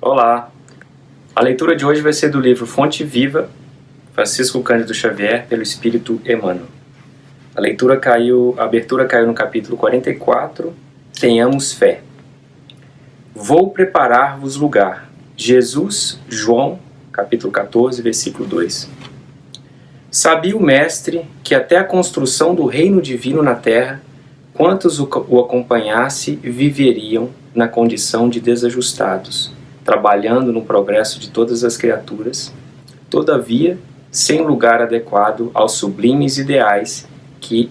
Olá! A leitura de hoje vai ser do livro Fonte Viva, Francisco Cândido Xavier, pelo Espírito Emmanuel. A abertura caiu no capítulo 44, Tenhamos Fé. Vou preparar-vos lugar. Jesus, João, capítulo 14, versículo 2. Sabia o Mestre que até a construção do reino divino na terra, quantos o acompanhasse viveriam na condição de desajustados, trabalhando no progresso de todas as criaturas, todavia, sem lugar adequado aos sublimes ideais que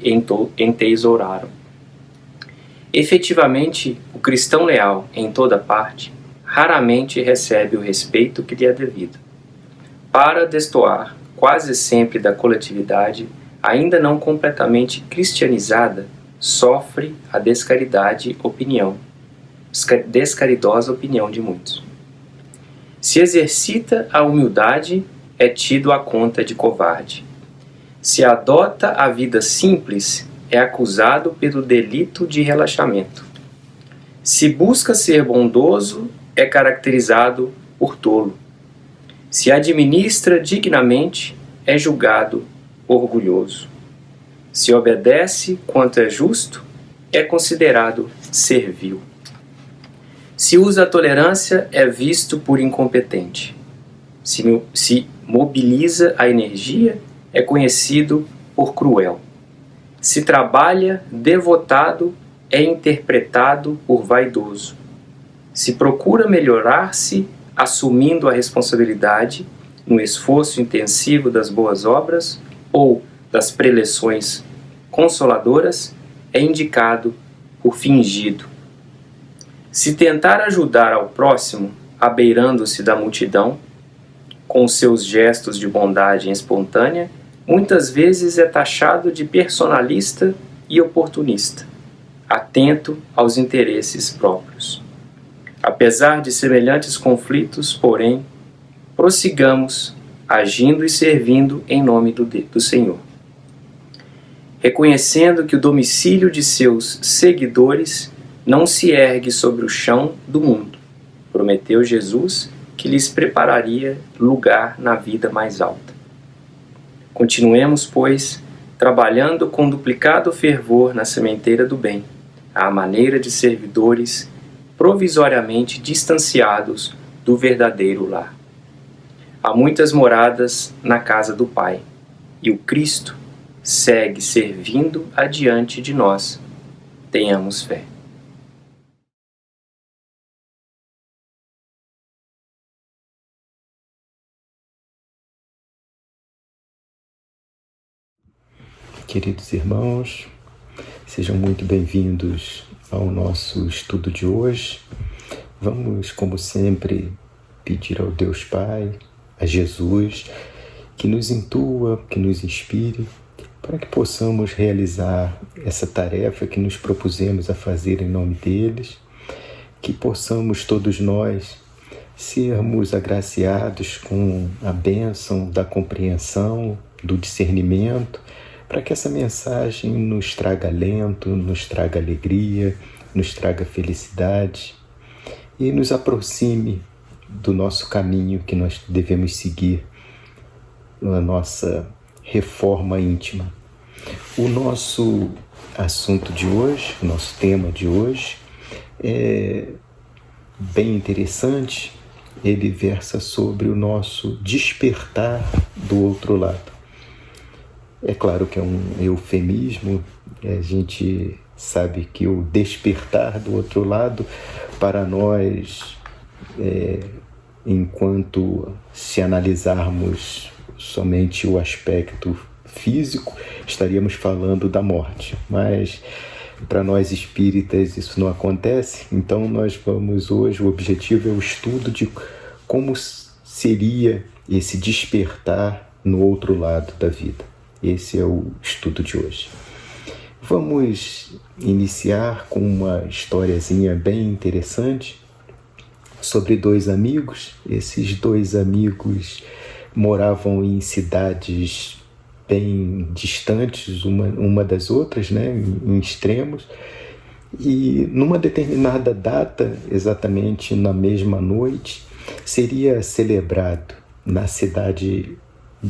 entesouraram. Efetivamente, o cristão leal, em toda parte, raramente recebe o respeito que lhe é devido. Para destoar quase sempre da coletividade, ainda não completamente cristianizada, sofre a descaridosa opinião de muitos. Se exercita a humildade, é tido à conta de covarde. Se adota a vida simples, é acusado pelo delito de relaxamento. Se busca ser bondoso, é caracterizado por tolo. Se administra dignamente, é julgado orgulhoso. Se obedece quanto é justo, é considerado servil. Se usa a tolerância, é visto por incompetente. Se mobiliza a energia, é conhecido por cruel. Se trabalha devotado, é interpretado por vaidoso. Se procura melhorar-se, assumindo a responsabilidade, no esforço intensivo das boas obras ou das preleções consoladoras, é indicado por fingido. Se tentar ajudar ao próximo, abeirando-se da multidão, com seus gestos de bondade espontânea, muitas vezes é taxado de personalista e oportunista, atento aos interesses próprios. Apesar de semelhantes conflitos, porém, prossigamos, agindo e servindo em nome do Senhor. Reconhecendo que o domicílio de seus seguidores não se ergue sobre o chão do mundo, prometeu Jesus que lhes prepararia lugar na vida mais alta. Continuemos, pois, trabalhando com duplicado fervor na sementeira do bem, à maneira de servidores provisoriamente distanciados do verdadeiro lar. Há muitas moradas na casa do Pai, e o Cristo segue servindo adiante de nós. Tenhamos fé. Queridos irmãos, sejam muito bem-vindos ao nosso estudo de hoje. Vamos, como sempre, pedir ao Deus Pai, a Jesus, que nos intua, que nos inspire, para que possamos realizar essa tarefa que nos propusemos a fazer em nome deles, que possamos todos nós sermos agraciados com a bênção da compreensão, do discernimento, para que essa mensagem nos traga alento, nos traga alegria, nos traga felicidade e nos aproxime do nosso caminho que nós devemos seguir na nossa reforma íntima. O nosso assunto de hoje, o nosso tema de hoje é bem interessante. Ele versa sobre o nosso despertar do outro lado. É claro que é um eufemismo, a gente sabe que o despertar do outro lado, para nós, enquanto se analisarmos somente o aspecto físico, estaríamos falando da morte. Mas para nós espíritas isso não acontece, então nós vamos hoje, o objetivo é o estudo de como seria esse despertar no outro lado da vida. Esse é o estudo de hoje. Vamos iniciar com uma historiazinha bem interessante sobre dois amigos. Esses dois amigos moravam em cidades bem distantes uma das outras, né, em extremos, e numa determinada data, exatamente na mesma noite, seria celebrado na cidade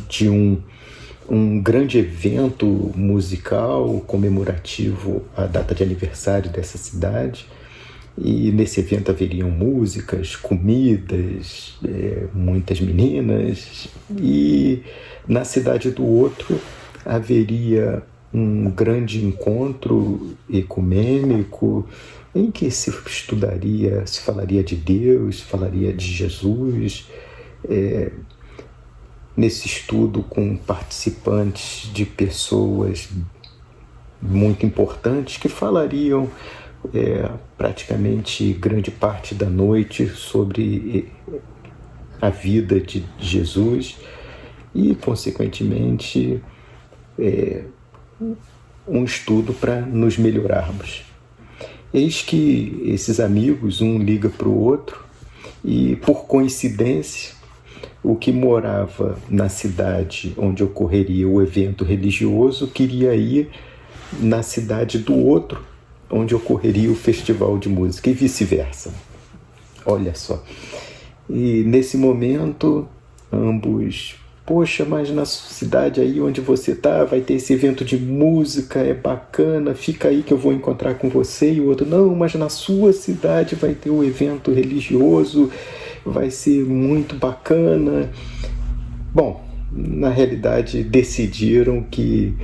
de um grande evento musical comemorativo à data de aniversário dessa cidade. E nesse evento haveriam músicas, comidas, muitas meninas. E na cidade do outro haveria um grande encontro ecumênico em que se estudaria, se falaria de Deus, falaria de Jesus, nesse estudo com participantes de pessoas muito importantes que falariam praticamente grande parte da noite sobre a vida de Jesus e, consequentemente, um estudo para nos melhorarmos. Eis que esses amigos, um liga para o outro e, por coincidência, o que morava na cidade onde ocorreria o evento religioso queria ir na cidade do outro, onde ocorreria o festival de música, e vice-versa. Olha só. E nesse momento, ambos, poxa, mas na cidade aí onde você está vai ter esse evento de música, é bacana, fica aí que eu vou encontrar com você. E o outro, não, mas na sua cidade vai ter o evento religioso, vai ser muito bacana. Bom, na realidade decidiram que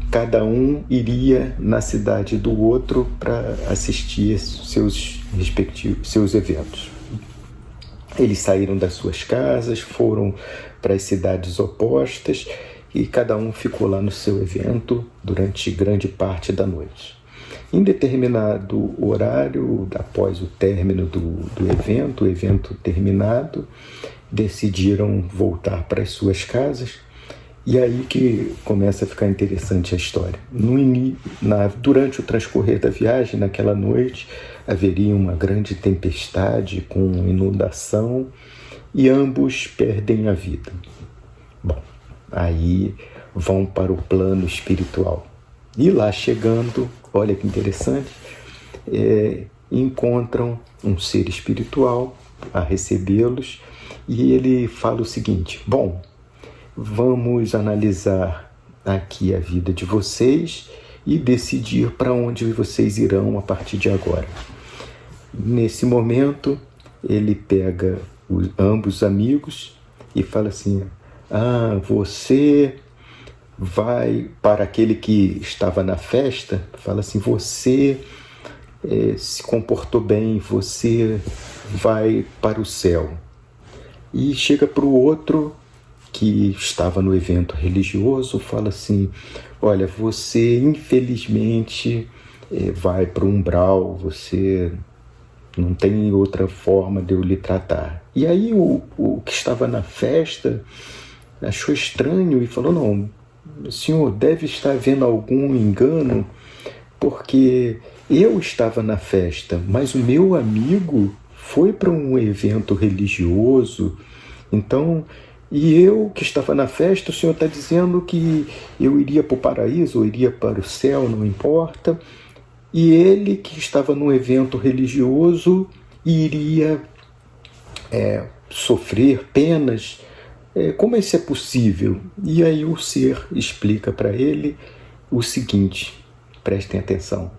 cada um iria na cidade do outro para assistir seus eventos. Eles saíram das suas casas, foram para as cidades opostas e cada um ficou lá no seu evento durante grande parte da noite. Em determinado horário, após o término do evento, o evento terminado, decidiram voltar para as suas casas. E aí que começa a ficar interessante a história. Durante o transcorrer da viagem, naquela noite, haveria uma grande tempestade com inundação e ambos perdem a vida. Bom, aí vão para o plano espiritual. E lá chegando, olha que interessante, encontram um ser espiritual a recebê-los e ele fala o seguinte: bom, vamos analisar aqui a vida de vocês e decidir para onde vocês irão a partir de agora. Nesse momento, ele pega ambos amigos e fala assim: você vai para aquele que estava na festa, fala assim, você se comportou bem, você vai para o céu. E chega para o outro que estava no evento religioso, fala assim, olha, você infelizmente vai para o umbral, você não tem outra forma de eu lhe tratar. E aí o que estava na festa achou estranho e falou, não, o senhor deve estar vendo algum engano, porque eu estava na festa, mas o meu amigo foi para um evento religioso, então, e eu que estava na festa, o senhor está dizendo que eu iria para o paraíso, ou iria para o céu, não importa, e ele que estava num evento religioso iria sofrer penas. Como isso é possível? E aí o ser explica para ele o seguinte, prestem atenção.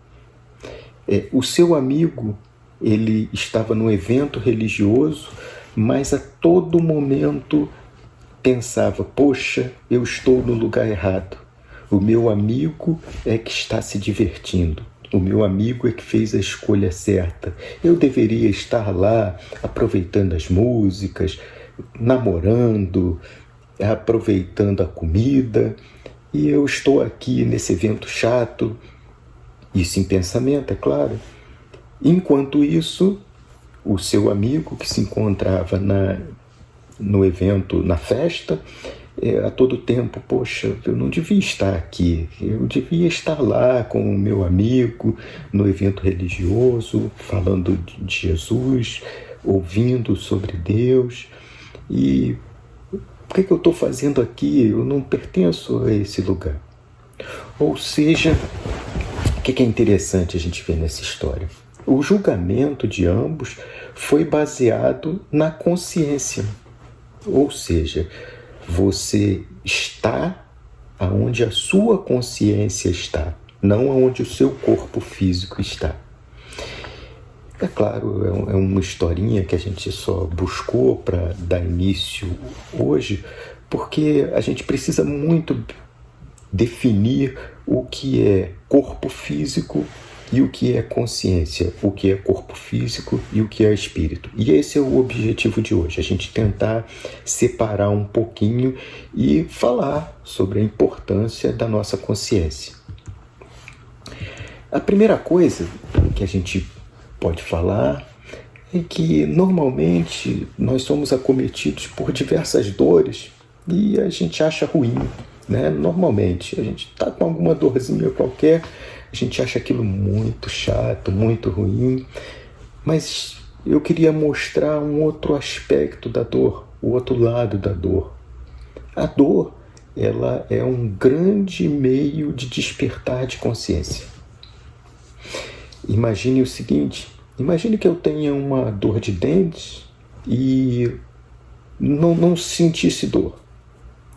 O seu amigo, ele estava num evento religioso, mas a todo momento pensava, poxa, eu estou no lugar errado. O meu amigo é que está se divertindo. O meu amigo é que fez a escolha certa. Eu deveria estar lá aproveitando as músicas, namorando, aproveitando a comida, e eu estou aqui nesse evento chato, isso em pensamento, é claro. Enquanto isso, o seu amigo que se encontrava no evento, na festa, a todo tempo, poxa, eu não devia estar aqui, eu devia estar lá com o meu amigo no evento religioso, falando de Jesus, ouvindo sobre Deus. E o que eu estou fazendo aqui? Eu não pertenço a esse lugar. Ou seja, o que é interessante a gente ver nessa história? O julgamento de ambos foi baseado na consciência. Ou seja, você está aonde a sua consciência está, não aonde o seu corpo físico está. É claro, é uma historinha que a gente só buscou para dar início hoje, porque a gente precisa muito definir o que é corpo físico e o que é consciência, o que é corpo físico e o que é espírito. E esse é o objetivo de hoje, a gente tentar separar um pouquinho e falar sobre a importância da nossa consciência. A primeira coisa que a gente pode falar é que normalmente nós somos acometidos por diversas dores e a gente acha ruim, né? Normalmente a gente está com alguma dorzinha qualquer, a gente acha aquilo muito chato, muito ruim, mas eu queria mostrar um outro aspecto da dor, o outro lado da dor. A dor, ela é um grande meio de despertar de consciência. Imagine o seguinte, imagine que eu tenha uma dor de dentes e não sentisse dor.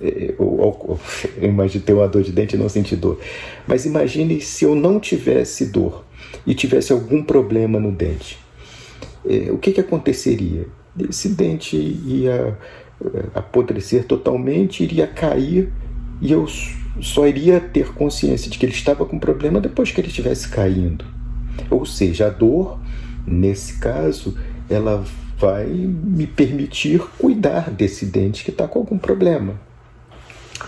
Eu imagino ter uma dor de dente e não sentir dor. Mas imagine se eu não tivesse dor e tivesse algum problema no dente. O que aconteceria? Esse dente ia apodrecer totalmente, iria cair e eu só iria ter consciência de que ele estava com problema depois que ele estivesse caindo. Ou seja, a dor, nesse caso, ela vai me permitir cuidar desse dente que está com algum problema.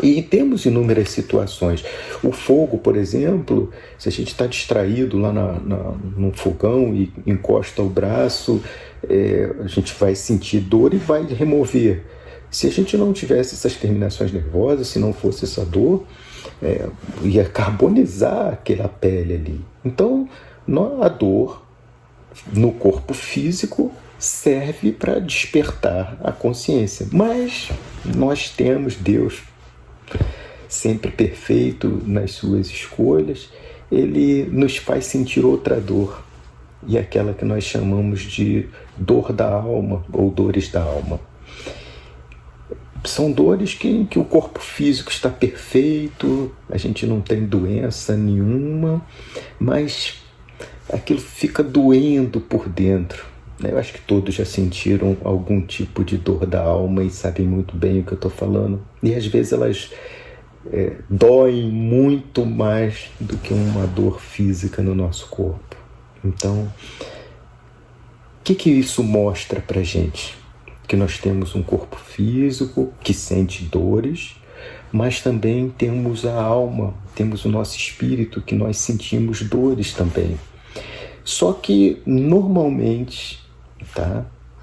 E temos inúmeras situações. O fogo, por exemplo, se a gente está distraído lá num fogão e encosta o braço, a gente vai sentir dor e vai remover. Se a gente não tivesse essas terminações nervosas, se não fosse essa dor, ia carbonizar aquela pele ali. Então, a dor no corpo físico serve para despertar a consciência. Mas nós temos Deus sempre perfeito nas suas escolhas, ele nos faz sentir outra dor, e aquela que nós chamamos de dor da alma ou dores da alma. São dores que o corpo físico está perfeito, a gente não tem doença nenhuma, mas aquilo fica doendo por dentro. Eu acho que todos já sentiram algum tipo de dor da alma e sabem muito bem o que eu estou falando. E às vezes elas doem muito mais do que uma dor física no nosso corpo. Então, o que isso mostra para gente? Que nós temos um corpo físico que sente dores, mas também temos a alma, temos o nosso espírito que nós sentimos dores também. Só que normalmente,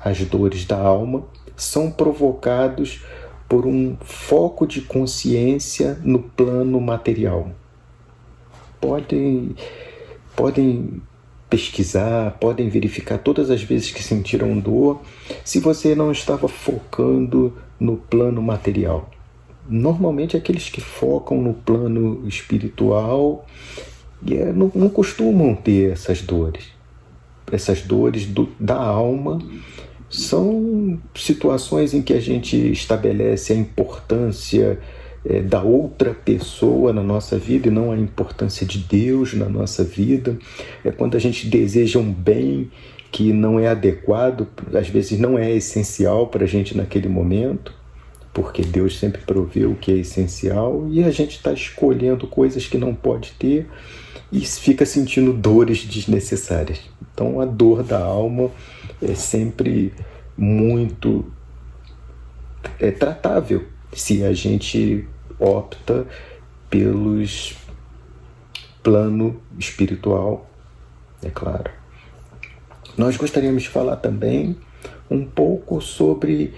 as dores da alma são provocados por um foco de consciência no plano material. Podem pesquisar, podem verificar todas as vezes que sentiram dor, se você não estava focando no plano material. Normalmente aqueles que focam no plano espiritual não costumam ter essas dores. Essas dores da alma são situações em que a gente estabelece a importância da outra pessoa na nossa vida e não a importância de Deus na nossa vida. É quando a gente deseja um bem que não é adequado, às vezes não é essencial para a gente naquele momento, porque Deus sempre provê o que é essencial e a gente está escolhendo coisas que não pode ter e fica sentindo dores desnecessárias. Então a dor da alma é sempre muito tratável se a gente opta pelos plano espiritual, é claro. Nós gostaríamos de falar também um pouco sobre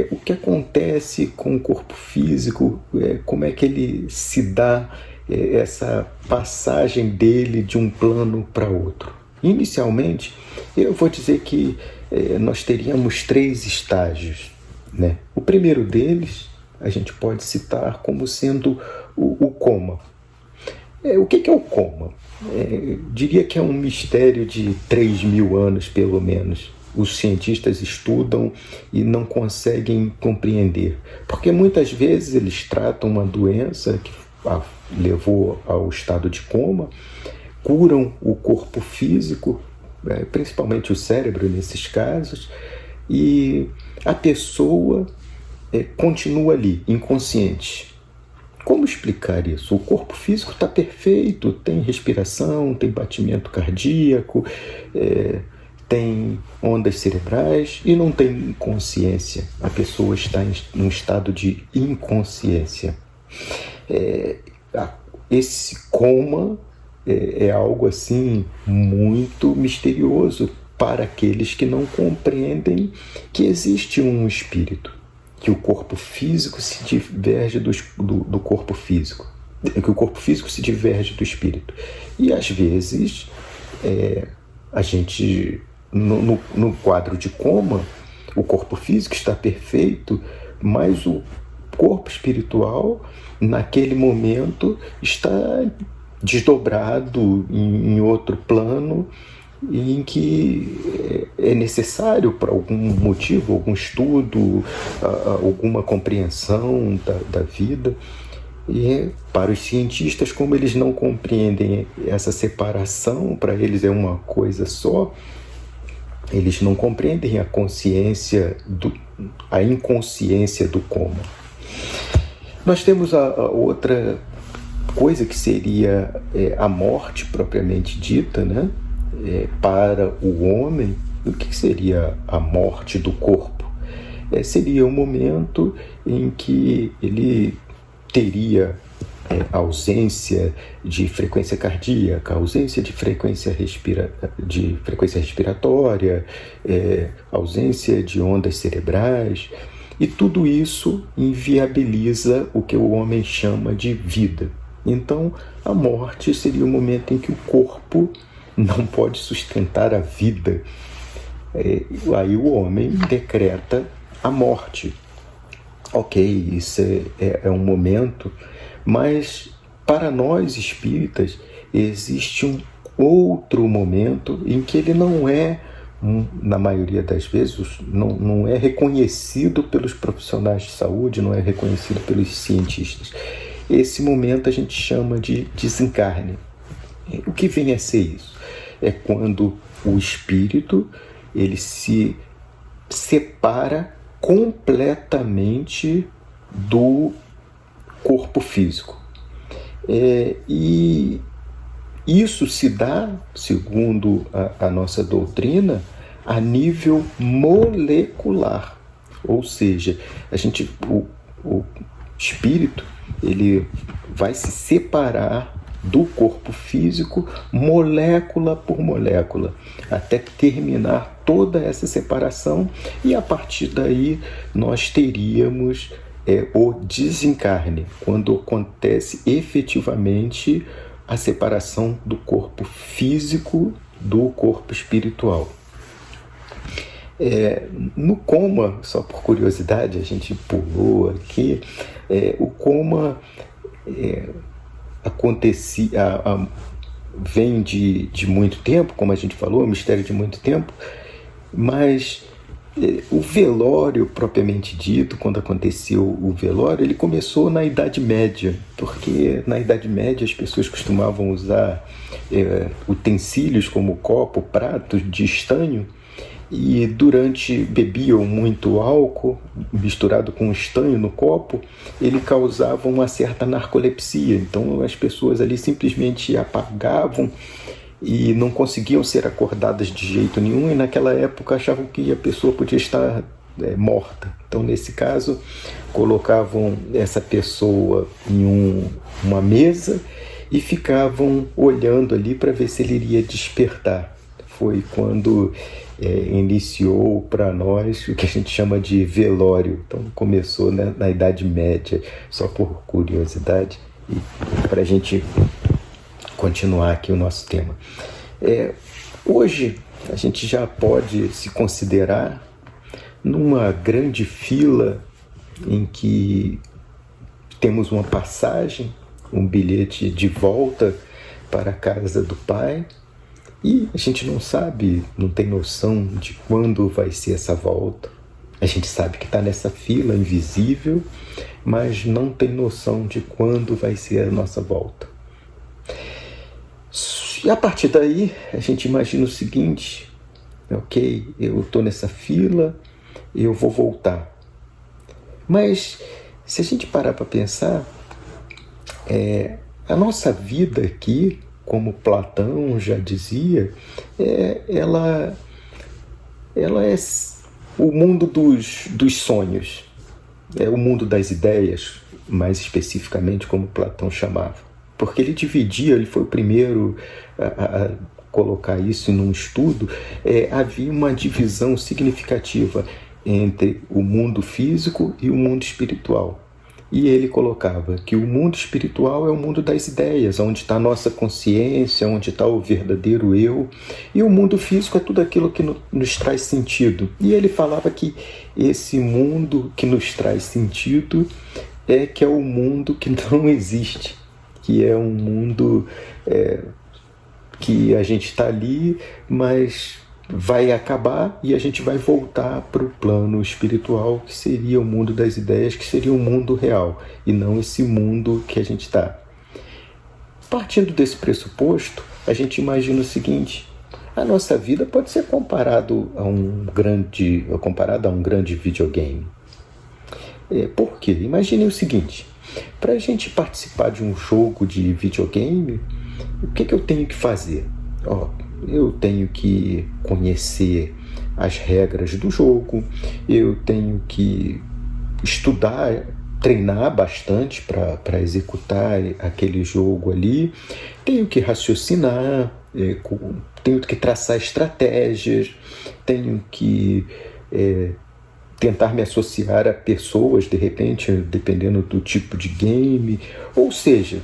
o que acontece com o corpo físico, como é que ele se dá, essa passagem dele de um plano para outro. Inicialmente, eu vou dizer que nós teríamos 3 estágios, né? O primeiro deles, a gente pode citar como sendo o coma. O que é o coma? Diria que é um mistério de 3.000 anos, pelo menos. Os cientistas estudam e não conseguem compreender. Porque muitas vezes eles tratam uma doença que levou ao estado de coma, curam o corpo físico, principalmente o cérebro nesses casos, e a pessoa continua ali, inconsciente. Como explicar isso? O corpo físico está perfeito, tem respiração, tem batimento cardíaco, tem ondas cerebrais e não tem consciência. A pessoa está em um estado de inconsciência. Esse coma é algo assim muito misterioso para aqueles que não compreendem que existe um espírito, que o corpo físico se diverge do corpo físico, que o corpo físico se diverge do espírito. E às vezes a gente, no quadro de coma, o corpo físico está perfeito, mas o corpo espiritual, naquele momento, está desdobrado em outro plano, em que é necessário, por algum motivo, algum estudo, alguma compreensão da vida. E para os cientistas, como eles não compreendem essa separação, para eles é uma coisa só, eles não compreendem a inconsciência do coma. Nós temos a outra coisa que seria a morte propriamente dita, né? Para o homem, o que seria a morte do corpo? Seria um momento em que ele teria ausência de frequência cardíaca, ausência de frequência respiratória, ausência de ondas cerebrais, e tudo isso inviabiliza o que o homem chama de vida. Então, a morte seria o momento em que o corpo não pode sustentar a vida. Aí o homem decreta a morte. Ok, isso é um momento, mas para nós espíritas existe um outro momento em que ele não é, na maioria das vezes, não é reconhecido pelos profissionais de saúde, não é reconhecido pelos cientistas. Esse momento a gente chama de desencarne. O que vem a ser isso? É quando o espírito ele se separa completamente do corpo físico. E isso se dá, segundo a nossa doutrina, a nível molecular. Ou seja, o espírito ele vai se separar do corpo físico, molécula por molécula, até terminar toda essa separação, e a partir daí nós teríamos o desencarne, quando acontece efetivamente a separação do corpo físico do corpo espiritual. No coma, só por curiosidade, a gente pulou aqui, o coma vem de muito tempo, como a gente falou, é um mistério de muito tempo, mas o velório propriamente dito, quando aconteceu o velório, ele começou na Idade Média, porque na Idade Média as pessoas costumavam usar utensílios como copo, pratos de estanho, e bebiam muito álcool misturado com estanho no copo, ele causava uma certa narcolepsia. Então as pessoas ali simplesmente apagavam e não conseguiam ser acordadas de jeito nenhum, e naquela época achavam que a pessoa podia estar morta. Então nesse caso colocavam essa pessoa em uma mesa e ficavam olhando ali para ver se ele iria despertar. Foi quando iniciou para nós o que a gente chama de velório. Então começou na Idade Média, só por curiosidade, e para a gente continuar aqui o nosso tema. Hoje a gente já pode se considerar numa grande fila em que temos uma passagem um bilhete de volta para a casa do Pai, e a gente não sabe, não tem noção de quando vai ser essa volta. A gente sabe que está nessa fila invisível, mas não tem noção de quando vai ser a nossa volta. E a partir daí, a gente imagina o seguinte: ok, eu estou nessa fila, eu vou voltar. Mas se a gente parar para pensar, a nossa vida aqui, como Platão já dizia, ela é o mundo dos sonhos, é o mundo das ideias, mais especificamente como Platão chamava. Porque ele foi o primeiro a colocar isso num estudo. Havia uma divisão significativa entre o mundo físico e o mundo espiritual. E ele colocava que o mundo espiritual é o mundo das ideias, onde está a nossa consciência, onde está o verdadeiro eu. E o mundo físico é tudo aquilo que nos traz sentido. E ele falava que esse mundo que nos traz sentido que é o mundo que não existe, que é um mundo que a gente está ali, mas vai acabar e a gente vai voltar para o plano espiritual, que seria o mundo das ideias, que seria o mundo real, e não esse mundo que a gente está. Partindo desse pressuposto, a gente imagina o seguinte: a nossa vida pode ser comparada a um grande videogame. Por quê? Imagine o seguinte: para a gente participar de um jogo de videogame, o que eu tenho que fazer? Eu tenho que conhecer as regras do jogo, eu tenho que estudar, treinar bastante para executar aquele jogo ali, tenho que raciocinar, tenho que traçar estratégias, tenho que tentar me associar a pessoas, de repente, dependendo do tipo de game. Ou seja,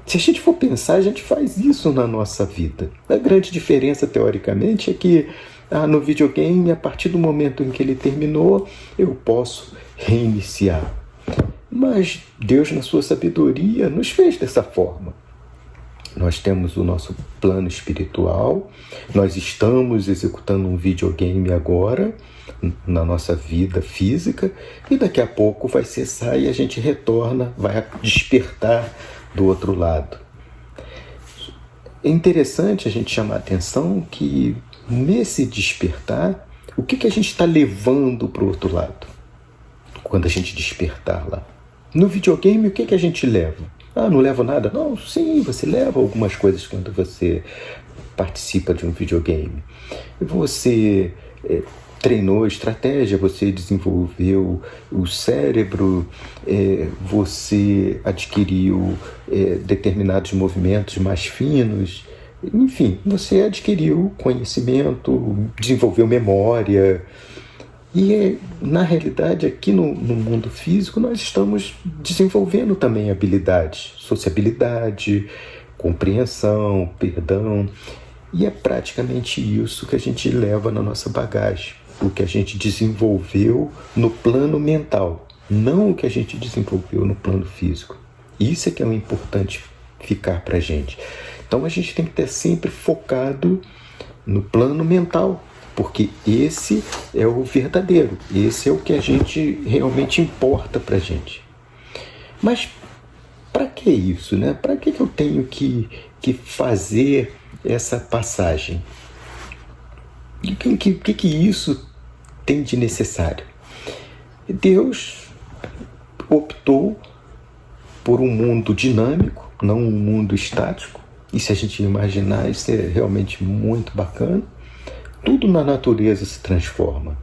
se a gente for pensar, a gente faz isso na nossa vida. A grande diferença, teoricamente, é que no videogame, a partir do momento em que ele terminou, eu posso reiniciar. Mas Deus, na sua sabedoria, nos fez dessa forma. Nós temos o nosso plano espiritual, nós estamos executando um videogame agora, na nossa vida física, e daqui a pouco vai cessar e a gente retorna, vai despertar do outro lado. É interessante a gente chamar a atenção que nesse despertar, o que a gente está levando para o outro lado quando a gente despertar lá? No videogame, o que a gente leva? Não levo nada? Não, sim, você leva algumas coisas quando você participa de um videogame. Você treinou estratégia, você desenvolveu o cérebro, você adquiriu determinados movimentos mais finos, enfim, você adquiriu conhecimento, desenvolveu memória. E na realidade, aqui no mundo físico, nós estamos desenvolvendo também habilidades, sociabilidade, compreensão, perdão. E é praticamente isso que a gente leva na nossa bagagem, o que a gente desenvolveu no plano mental, não o que a gente desenvolveu no plano físico. Isso é que é o importante ficar para a gente. Então a gente tem que estar sempre focado no plano mental, porque esse é o verdadeiro, esse é o que a gente realmente importa para a gente. Mas para que isso, né? Para que eu tenho que fazer essa passagem? O que isso tem de necessário? Deus optou por um mundo dinâmico, não um mundo estático. E se a gente imaginar, isso é realmente muito bacana. Tudo na natureza se transforma,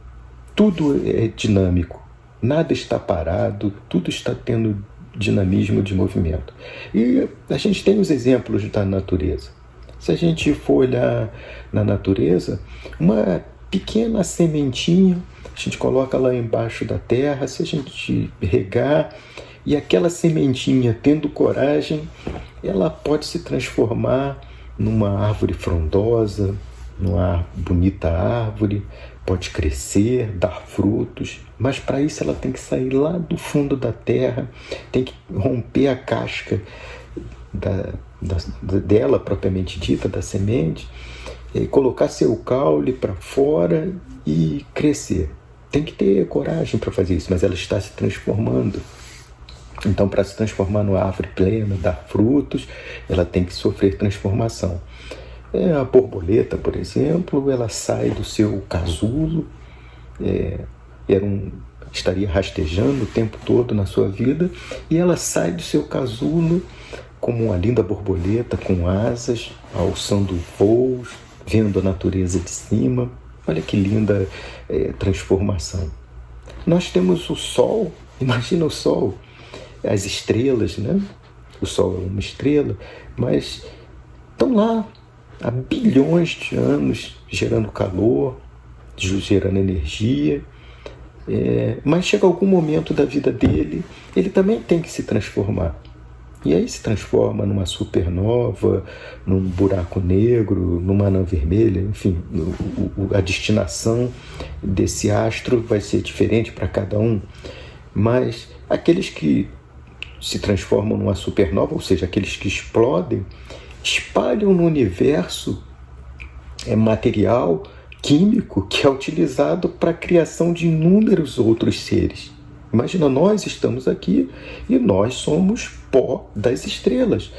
tudo é dinâmico, nada está parado, tudo está tendo dinamismo de movimento. E a gente tem os exemplos da natureza. Se a gente for olhar na natureza, uma pequena sementinha, a gente coloca lá embaixo da terra, se a gente regar, e aquela sementinha, tendo coragem, ela pode se transformar numa árvore frondosa, numa bonita árvore, pode crescer, dar frutos, mas para isso ela tem que sair lá do fundo da terra, tem que romper a casca dela propriamente dita, da semente, colocar seu caule para fora e crescer. Tem que ter coragem para fazer isso, mas ela está se transformando. Então, para se transformar numa árvore plena, dar frutos, ela tem que sofrer transformação. A borboleta, por exemplo, ela sai do seu casulo, estaria rastejando o tempo todo na sua vida, e ela sai do seu casulo como uma linda borboleta com asas, alçando voos, vendo a natureza de cima. Olha que linda transformação. Nós temos o Sol, imagina o Sol, as estrelas, né? O Sol é uma estrela, mas estão lá há bilhões de anos gerando calor, gerando energia, mas chega algum momento da vida dele, ele também tem que se transformar. E aí se transforma numa supernova, num buraco negro, numa anã vermelha, enfim, a destinação desse astro vai ser diferente para cada um. Mas aqueles que se transformam numa supernova, ou seja, aqueles que explodem, espalham no universo material químico que é utilizado para a criação de inúmeros outros seres. Imagina, nós estamos aqui e nós somos pó das estrelas.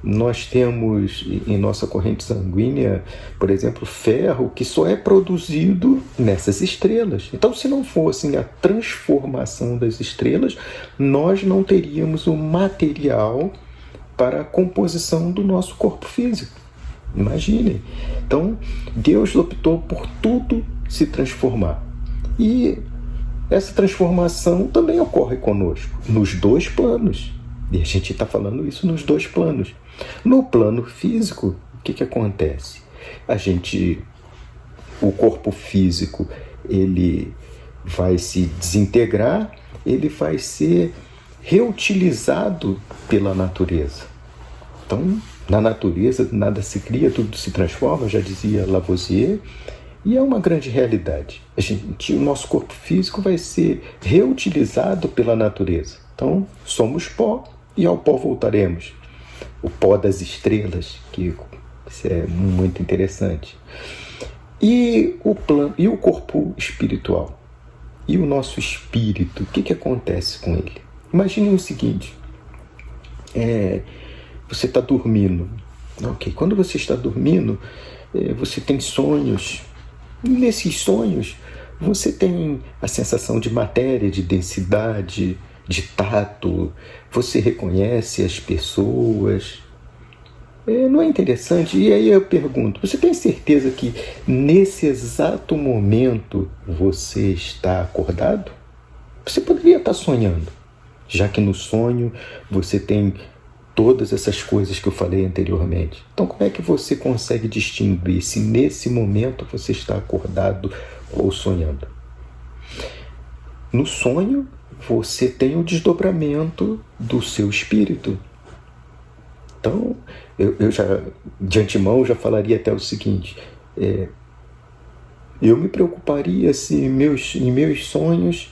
Nós temos em nossa corrente sanguínea, por exemplo, ferro, que só é produzido nessas estrelas. Então, se não fosse a transformação das estrelas, nós não teríamos o material para a composição do nosso corpo físico. Imaginem. Então, Deus optou por tudo se transformar. E essa transformação também ocorre conosco, nos dois planos. E a gente está falando isso nos dois planos. No plano físico, o que acontece? O corpo físico, ele vai se desintegrar, ele vai ser reutilizado pela natureza. Então, na natureza, nada se cria, tudo se transforma, já dizia Lavoisier, e é uma grande realidade. O nosso corpo físico vai ser reutilizado pela natureza. Então, somos pó e ao pó voltaremos. O pó das estrelas, que isso é muito interessante. E o corpo espiritual? E o nosso espírito? O que acontece com ele? Imagine o seguinte, você está dormindo. Okay. Quando você está dormindo, você tem sonhos. E nesses sonhos, você tem a sensação de matéria, de densidade, de tato. Você reconhece as pessoas. Não é interessante? E aí eu pergunto, você tem certeza que nesse exato momento você está acordado? Você poderia estar sonhando, já que no sonho você tem todas essas coisas que eu falei anteriormente. Então, como é que você consegue distinguir se nesse momento você está acordado ou sonhando? No sonho, você tem o desdobramento do seu espírito. Então, eu já, de antemão, já falaria até o seguinte, eu me preocuparia se em meus sonhos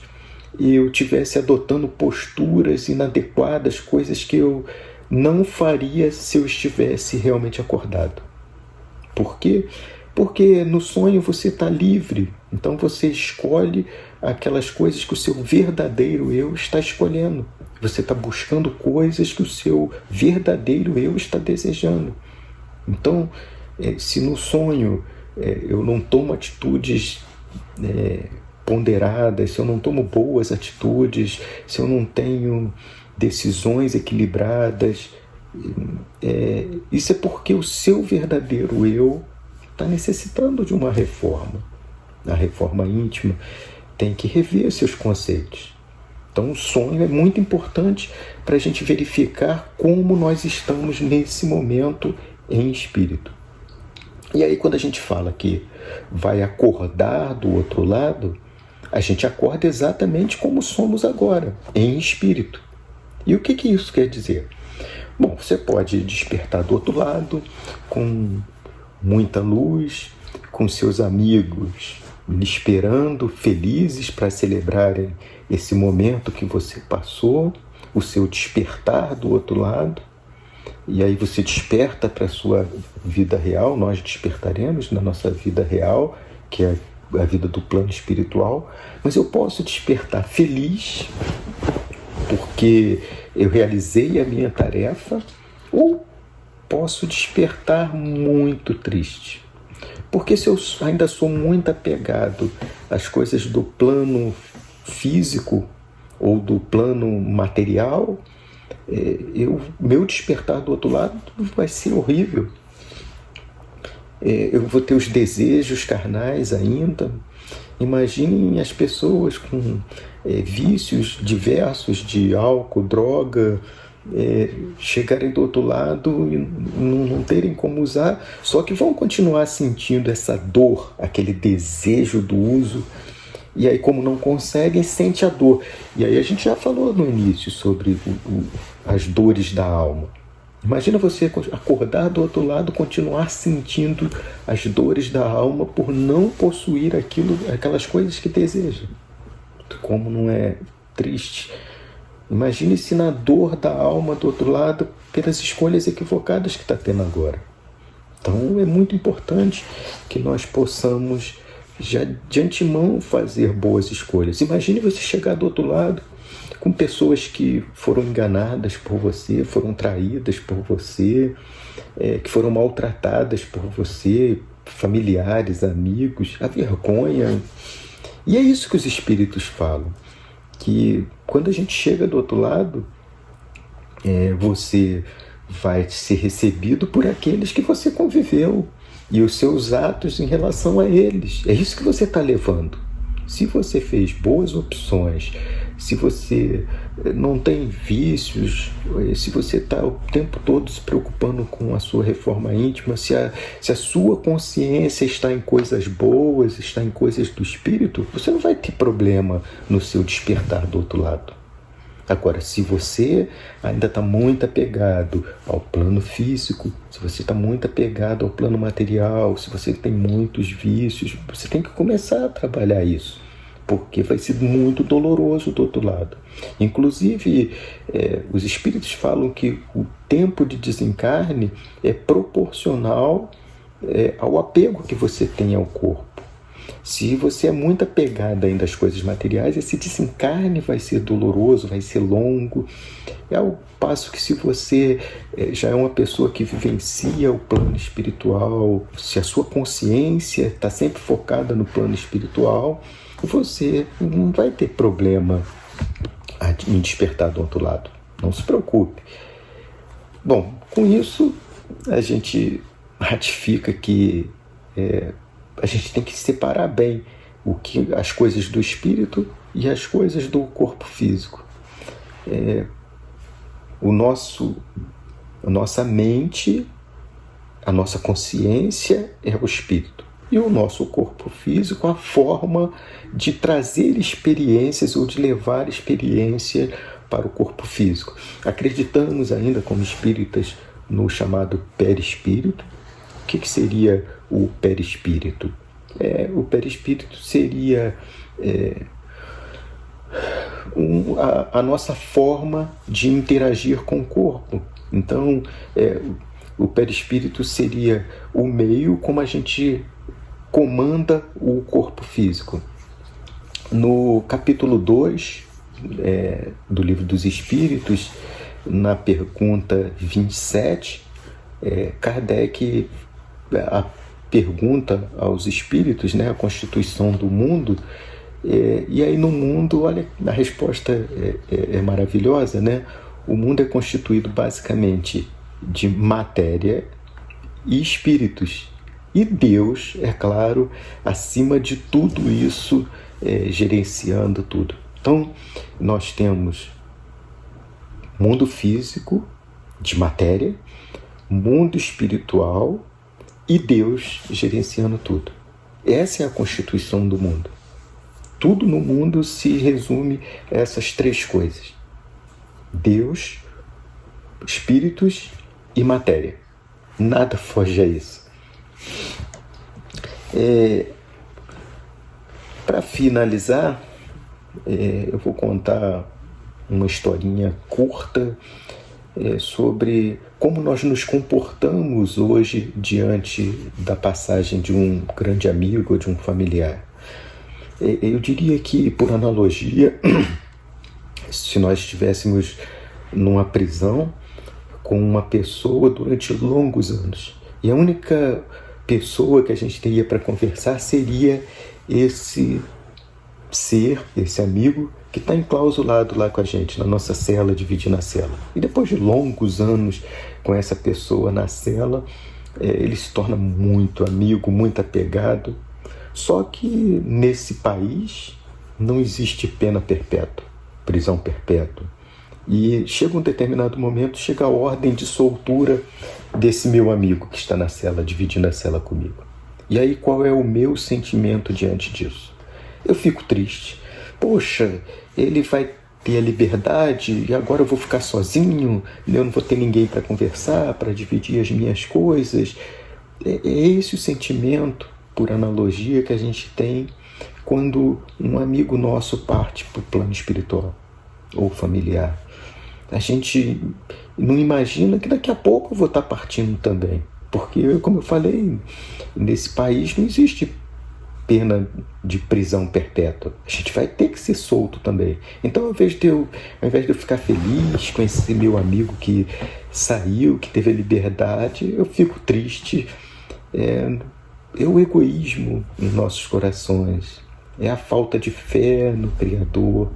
eu estivesse adotando posturas inadequadas, coisas que eu não faria se eu estivesse realmente acordado. Por quê? Porque no sonho você está livre, então você escolhe aquelas coisas que o seu verdadeiro eu está escolhendo. Você está buscando coisas que o seu verdadeiro eu está desejando. Então, se no sonho eu não tomo atitudes ponderadas, se eu não tomo boas atitudes, se eu não tenho decisões equilibradas, isso é porque o seu verdadeiro eu está necessitando de uma reforma. A reforma íntima tem que rever seus conceitos. Então o sonho é muito importante para a gente verificar como nós estamos nesse momento em espírito. E aí quando a gente fala que vai acordar do outro lado, a gente acorda exatamente como somos agora, em espírito. E o que isso quer dizer? Bom, você pode despertar do outro lado, com muita luz, com seus amigos lhe esperando, felizes para celebrarem esse momento que você passou, o seu despertar do outro lado. e aí você desperta para a sua vida real, nós despertaremos na nossa vida real, que é a vida do plano espiritual, mas eu posso despertar feliz, porque eu realizei a minha tarefa, ou posso despertar muito triste. Porque se eu ainda sou muito apegado às coisas do plano físico ou do plano material, meu despertar do outro lado vai ser horrível. Eu vou ter os desejos carnais ainda. Imaginem as pessoas com vícios diversos de álcool, droga, chegarem do outro lado e não terem como usar, só que vão continuar sentindo essa dor, aquele desejo do uso, e aí como não conseguem, sente a dor. E aí a gente já falou no início sobre as dores da alma. Imagina você acordar do outro lado, continuar sentindo as dores da alma por não possuir aquelas coisas que deseja. Como não é triste? Imagine-se na dor da alma do outro lado pelas escolhas equivocadas que está tendo agora. Então é muito importante que nós possamos já de antemão fazer boas escolhas. Imagine você chegar do outro lado com pessoas que foram enganadas por você, foram traídas por você, que foram maltratadas por você, familiares, amigos, a vergonha. E é isso que os espíritos falam, que quando a gente chega do outro lado, você vai ser recebido por aqueles que você conviveu e os seus atos em relação a eles. É isso que você está levando. Se você fez boas opções, se você não tem vícios, se você está o tempo todo se preocupando com a sua reforma íntima, se a sua consciência está em coisas boas, está em coisas do espírito, você não vai ter problema no seu despertar do outro lado. Agora, se você ainda está muito apegado ao plano físico, se você está muito apegado ao plano material, se você tem muitos vícios, você tem que começar a trabalhar isso, porque vai ser muito doloroso do outro lado. Inclusive, os espíritos falam que o tempo de desencarne é proporcional ao apego que você tem ao corpo. Se você é muito apegado ainda às coisas materiais, esse desencarne vai ser doloroso, vai ser longo. Ao passo que se você já é uma pessoa que vivencia o plano espiritual, se a sua consciência está sempre focada no plano espiritual, você não vai ter problema em despertar do outro lado. Não se preocupe. Bom, com isso a gente ratifica que a gente tem que separar bem as coisas do espírito e as coisas do corpo físico. A nossa mente, a nossa consciência é o espírito. E o nosso corpo físico, a forma de trazer experiências ou de levar experiência para o corpo físico. Acreditamos ainda como espíritas no chamado perispírito. O que seria o perispírito? O perispírito seria a nossa forma de interagir com o corpo. Então, o perispírito seria o meio como a gente comanda o corpo físico. No capítulo 2 do Livro dos Espíritos, na pergunta 27, Kardec pergunta aos espíritos, a constituição do mundo, e aí no mundo, olha, a resposta é maravilhosa, O mundo é constituído basicamente de matéria e espíritos. E Deus, é claro, acima de tudo isso, gerenciando tudo. Então, nós temos mundo físico, de matéria, mundo espiritual e Deus gerenciando tudo. Essa é a constituição do mundo. Tudo no mundo se resume a essas três coisas: Deus, espíritos e matéria. Nada foge a isso. Para finalizar, eu vou contar uma historinha curta sobre como nós nos comportamos hoje diante da passagem de um grande amigo ou de um familiar. Eu diria que, por analogia, se nós estivéssemos numa prisão com uma pessoa durante longos anos, e a única pessoa que a gente teria para conversar seria esse ser, esse amigo que está enclausulado lá com a gente, na nossa cela, dividindo a cela. E depois de longos anos com essa pessoa na cela, ele se torna muito amigo, muito apegado. Só que nesse país não existe pena perpétua, prisão perpétua. E chega um determinado momento, chega a ordem de soltura desse meu amigo que está na cela, dividindo a cela comigo. E aí qual é o meu sentimento diante disso? Eu fico triste. Poxa, ele vai ter a liberdade e agora eu vou ficar sozinho, eu não vou ter ninguém para conversar, para dividir as minhas coisas. É esse o sentimento, por analogia, que a gente tem quando um amigo nosso parte para o plano espiritual ou familiar. A gente não imagina que daqui a pouco eu vou estar partindo também. Porque, como eu falei, nesse país não existe pena de prisão perpétua. A gente vai ter que ser solto também. Então, ao invés de eu ficar feliz com esse meu amigo que saiu, que teve a liberdade, eu fico triste. É o egoísmo em nossos corações. É a falta de fé no Criador.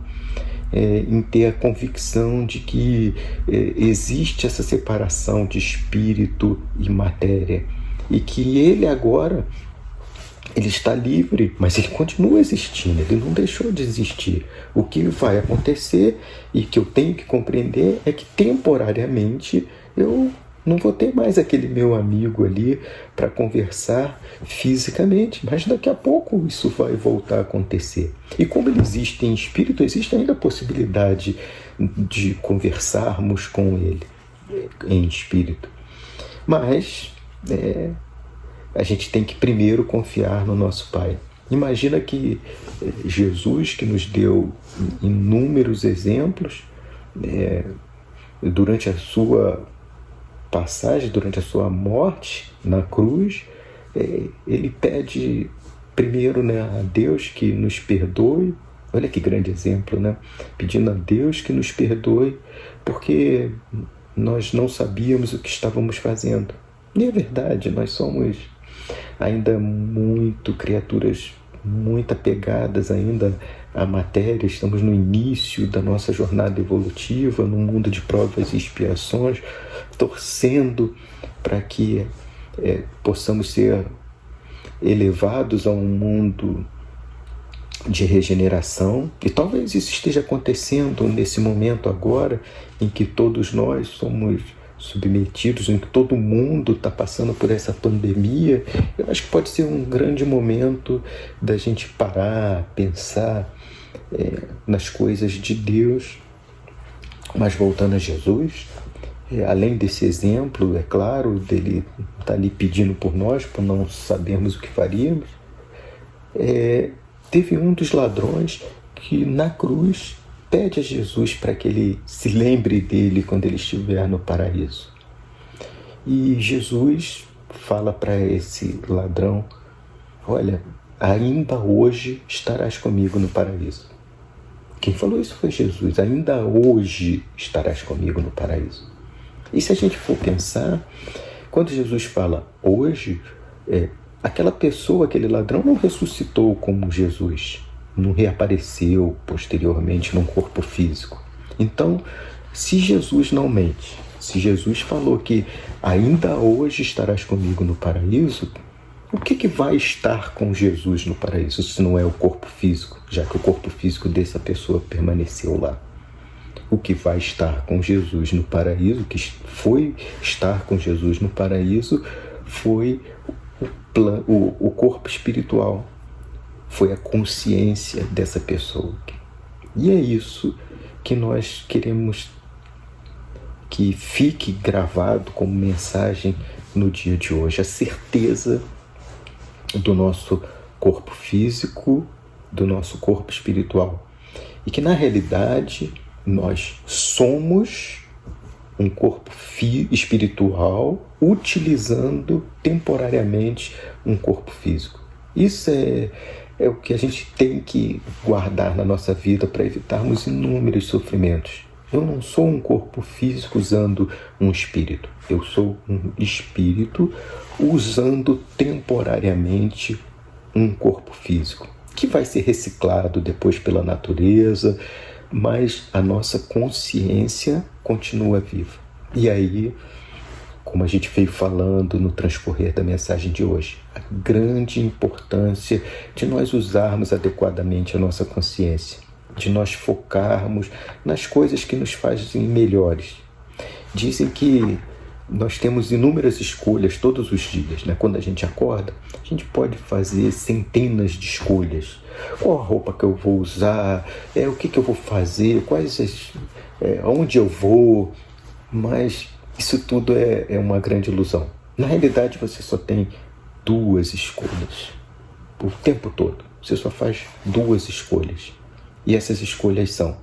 Em ter a convicção de que existe essa separação de espírito e matéria. E que ele agora... ele está livre, mas ele continua existindo, ele não deixou de existir. O que vai acontecer e que eu tenho que compreender é que temporariamente eu não vou ter mais aquele meu amigo ali para conversar fisicamente, mas daqui a pouco isso vai voltar a acontecer. E como ele existe em espírito, existe ainda a possibilidade de conversarmos com ele em espírito. Mas a gente tem que primeiro confiar no nosso Pai. Imagina que Jesus, que nos deu inúmeros exemplos, durante a sua passagem, durante a sua morte na cruz, ele pede primeiro, a Deus que nos perdoe. Olha que grande exemplo, pedindo a Deus que nos perdoe, porque nós não sabíamos o que estávamos fazendo. E é verdade, nós somos ainda criaturas muito apegadas ainda à matéria, estamos no início da nossa jornada evolutiva, num mundo de provas e expiações, torcendo para que possamos ser elevados a um mundo de regeneração. E talvez isso esteja acontecendo nesse momento agora, em que todos nós somos submetidos, em que todo mundo está passando por essa pandemia. Eu acho que pode ser um grande momento da gente parar, pensar nas coisas de Deus. Mas voltando a Jesus, além desse exemplo, é claro, dele estar ali pedindo por nós, por não sabermos o que faríamos, teve um dos ladrões que na cruz pede a Jesus para que ele se lembre dele quando ele estiver no paraíso. E Jesus fala para esse ladrão: olha, ainda hoje estarás comigo no paraíso. Quem falou isso foi Jesus. Ainda hoje estarás comigo no paraíso. E se a gente for pensar, quando Jesus fala hoje, aquela pessoa, aquele ladrão não ressuscitou como Jesus, não reapareceu posteriormente num corpo físico. Então, se Jesus não mente, se Jesus falou que ainda hoje estarás comigo no paraíso, o que vai estar com Jesus no paraíso se não é o corpo físico, já que o corpo físico dessa pessoa permaneceu lá? O que vai estar com Jesus no paraíso, que foi estar com Jesus no paraíso, foi o corpo espiritual, foi a consciência dessa pessoa. E é isso que nós queremos que fique gravado como mensagem no dia de hoje, a certeza do nosso corpo físico, do nosso corpo espiritual. E que na realidade nós somos um corpo espiritual utilizando temporariamente um corpo físico. Isso é o que a gente tem que guardar na nossa vida para evitarmos inúmeros sofrimentos. Eu não sou um corpo físico usando um espírito. Eu sou um espírito usando temporariamente um corpo físico, que vai ser reciclado depois pela natureza, mas a nossa consciência continua viva. E aí, como a gente veio falando no transcorrer da mensagem de hoje, a grande importância de nós usarmos adequadamente a nossa consciência, de nós focarmos nas coisas que nos fazem melhores. Dizem que nós temos inúmeras escolhas todos os dias, né? Quando a gente acorda, a gente pode fazer centenas de escolhas. Qual a roupa que eu vou usar? O que eu vou fazer? Onde eu vou? Mas isso tudo é uma grande ilusão. Na realidade, você só tem 2 escolhas. O tempo todo, você só faz 2 escolhas. E essas escolhas são: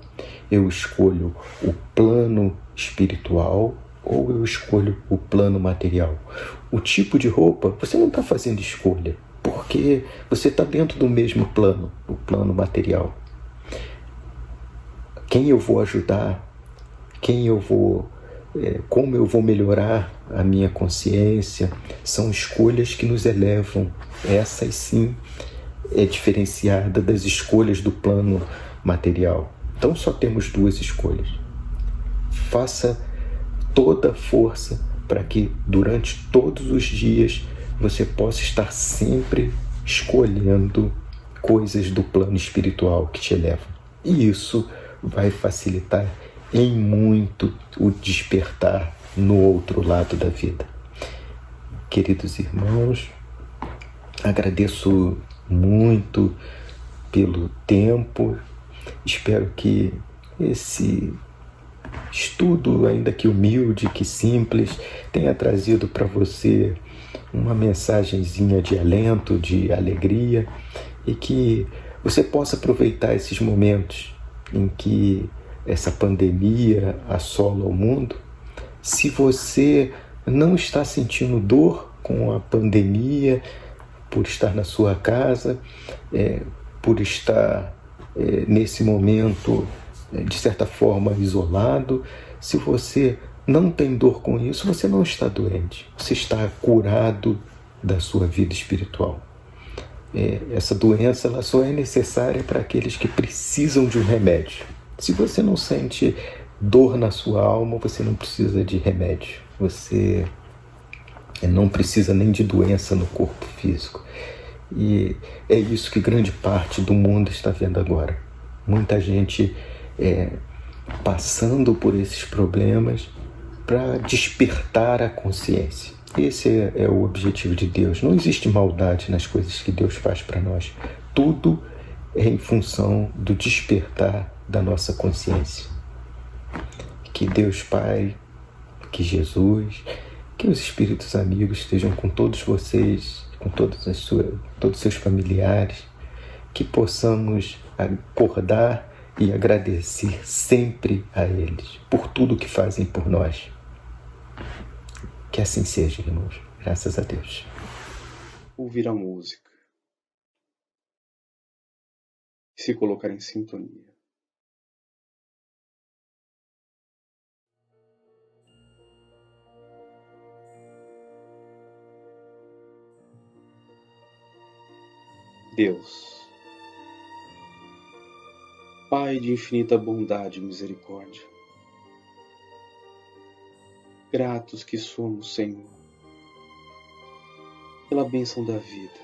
eu escolho o plano espiritual ou eu escolho o plano material. O tipo de roupa, você não está fazendo escolha, porque você está dentro do mesmo plano, o plano material. Quem eu vou ajudar, como eu vou melhorar a minha consciência, são escolhas que nos elevam. Essas sim é diferenciada das escolhas do plano material. Então só temos 2 escolhas. Faça toda a força para que durante todos os dias você possa estar sempre escolhendo coisas do plano espiritual que te elevam. E isso vai facilitar em muito o despertar no outro lado da vida. Queridos irmãos, agradeço muito pelo tempo. Espero que esse estudo, ainda que humilde, que simples, tenha trazido para você uma mensagenzinha de alento, de alegria, e que você possa aproveitar esses momentos em que essa pandemia assola o mundo. Se você não está sentindo dor com a pandemia, por estar na sua casa, por estar nesse momento, de certa forma, isolado, se você não tem dor com isso, você não está doente, você está curado da sua vida espiritual. Essa doença ela só é necessária para aqueles que precisam de um remédio. Se você não sente dor na sua alma, você não precisa de remédio. Você não precisa nem de doença no corpo físico. E é isso que grande parte do mundo está vendo agora. Muita gente passando por esses problemas para despertar a consciência. Esse é o objetivo de Deus. Não existe maldade nas coisas que Deus faz para nós. Tudo é em função do despertar da nossa consciência. Que Deus Pai, que Jesus, que os Espíritos amigos estejam com todos vocês, com todos os seus familiares, que possamos acordar e agradecer sempre a eles por tudo que fazem por nós. Que assim seja, irmãos. Graças a Deus. Ouvir a música. Se colocar em sintonia. Deus, Pai de infinita bondade e misericórdia, gratos que somos, Senhor, pela bênção da vida,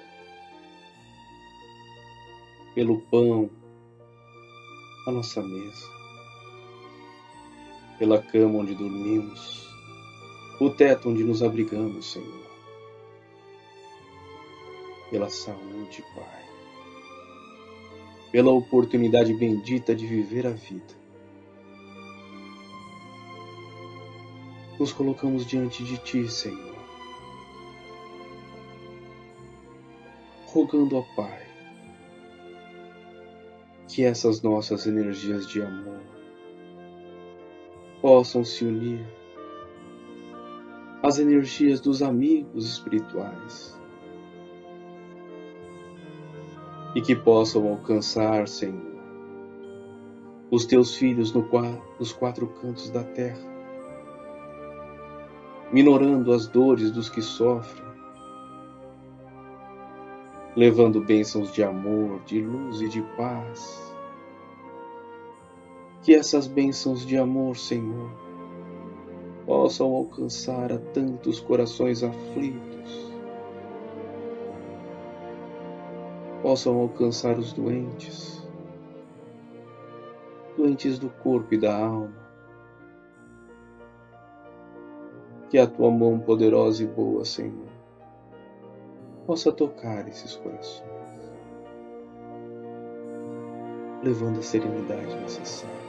pelo pão à nossa mesa, pela cama onde dormimos, o teto onde nos abrigamos, Senhor, pela saúde, Pai, pela oportunidade bendita de viver a vida. Nos colocamos diante de Ti, Senhor, rogando ao Pai que essas nossas energias de amor possam se unir as energias dos amigos espirituais e que possam alcançar, Senhor, os teus filhos nos 4 cantos da terra, minorando as dores dos que sofrem, levando bênçãos de amor, de luz e de paz. Que essas bênçãos de amor, Senhor, possam alcançar a tantos corações aflitos, possam alcançar os doentes do corpo e da alma. Que a tua mão poderosa e boa, Senhor, possa tocar esses corações, levando a serenidade necessária,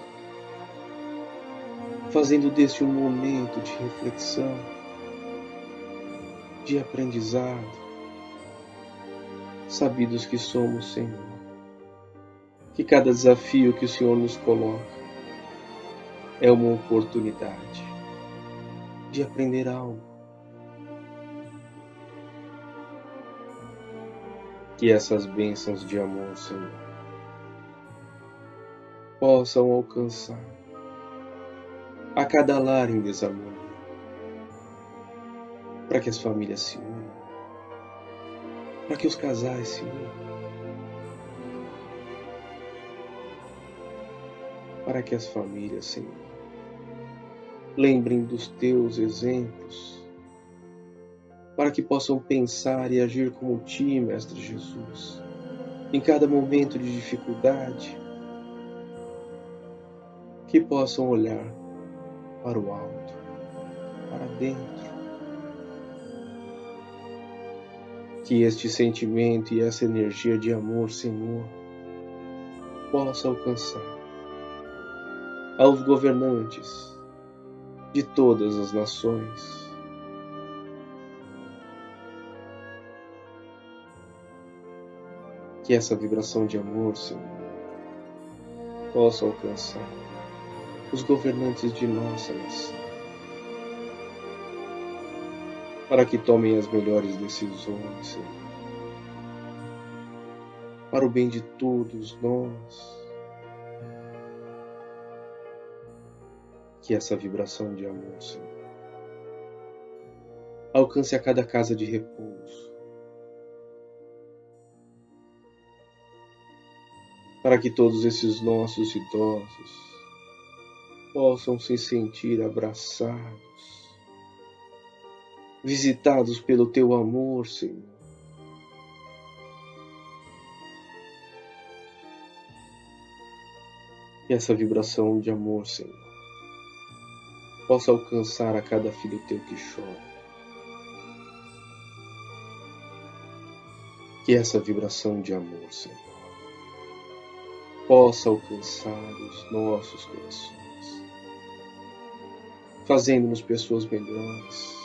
fazendo deste um momento de reflexão, de aprendizado, sabidos que somos, Senhor, que cada desafio que o Senhor nos coloca é uma oportunidade de aprender algo. Que essas bênçãos de amor, Senhor, possam alcançar a cada lar em desarmonia, para que as famílias se unam, para que os casais se unam, para que as famílias, Senhor, lembrem dos teus exemplos, para que possam pensar e agir como ti, Mestre Jesus, em cada momento de dificuldade, que possam olhar para o alto, para dentro, que este sentimento e essa energia de amor, Senhor, possa alcançar aos governantes de todas as nações, que essa vibração de amor, Senhor, possa alcançar os governantes de nossa nação, para que tomem as melhores decisões, Senhor, para o bem de todos nós. Que essa vibração de amor, Senhor, alcance a cada casa de repouso, para que todos esses nossos idosos possam se sentir abraçados, visitados pelo teu amor, Senhor. Que essa vibração de amor, Senhor, possa alcançar a cada filho teu que chora. Que essa vibração de amor, Senhor, possa alcançar os nossos corações, fazendo-nos pessoas melhores.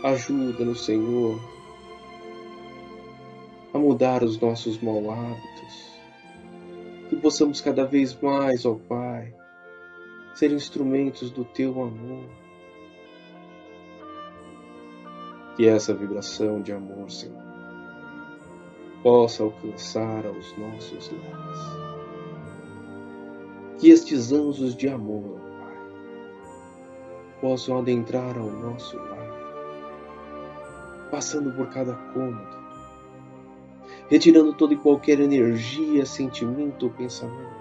Ajuda-nos, Senhor, a mudar os nossos maus hábitos, que possamos cada vez mais, ó Pai, ser instrumentos do teu amor. Que essa vibração de amor, Senhor, possa alcançar aos nossos lares. Que estes anjos de amor, ó Pai, possam adentrar ao nosso lar, passando por cada cômodo, retirando toda e qualquer energia, sentimento ou pensamento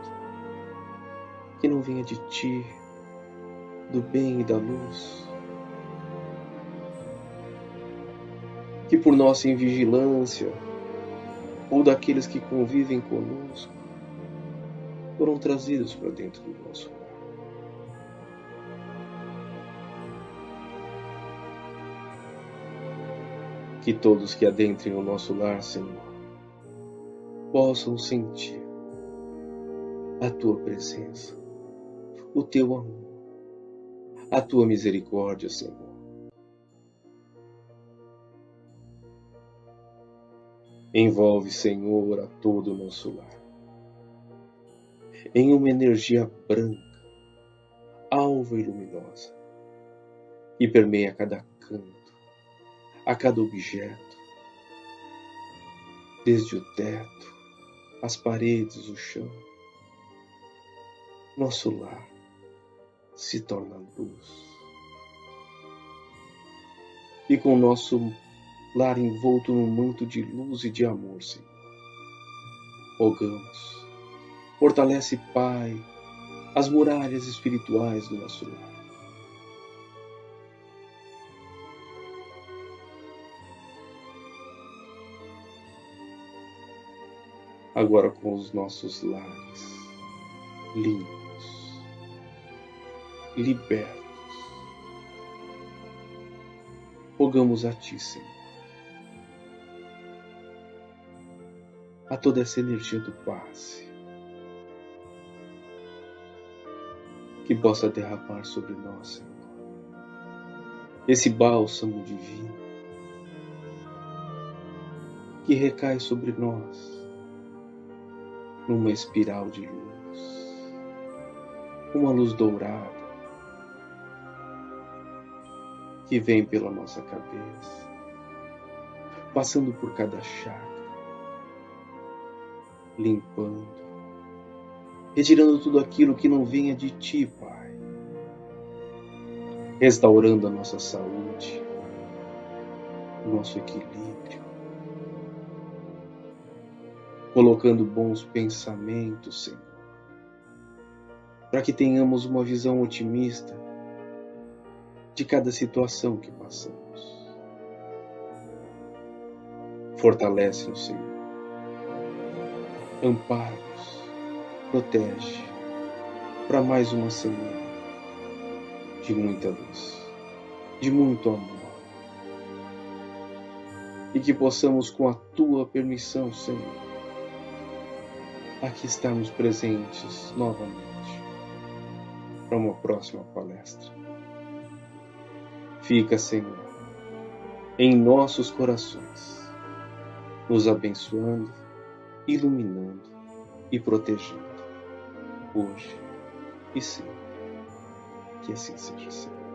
que não venha de ti, do bem e da luz. Que por nossa invigilância, ou daqueles que convivem conosco, foram trazidos para dentro do nosso lar. Que todos que adentrem o nosso lar, Senhor, possam sentir a tua presença, o teu amor, a tua misericórdia, Senhor. Envolve, Senhor, a todo o nosso lar em uma energia branca, alva e luminosa, e permeia cada canto, a cada objeto, desde o teto, as paredes, o chão. Nosso lar se torna luz. E com o nosso lar envolto num manto de luz e de amor, Senhor, rogamos, fortalece, Pai, as muralhas espirituais do nosso lar. Agora com os nossos lares limpos, libertos, rogamos a Ti, Senhor, a toda essa energia do passe, que possa derramar sobre nós, Senhor, esse bálsamo divino, que recai sobre nós numa espiral de luz, uma luz dourada, que vem pela nossa cabeça, passando por cada chakra, limpando, retirando tudo aquilo que não venha de Ti, Pai, restaurando a nossa saúde, o nosso equilíbrio, colocando bons pensamentos, Senhor, para que tenhamos uma visão otimista de cada situação que passamos. Fortalece-nos, Senhor, ampara-nos, protege para mais uma semana de muita luz, de muito amor, e que possamos, com a Tua permissão, Senhor, aqui estarmos presentes novamente para uma próxima palestra. Fica, Senhor, em nossos corações, nos abençoando, iluminando e protegendo, hoje e sempre. Que assim seja, Senhor.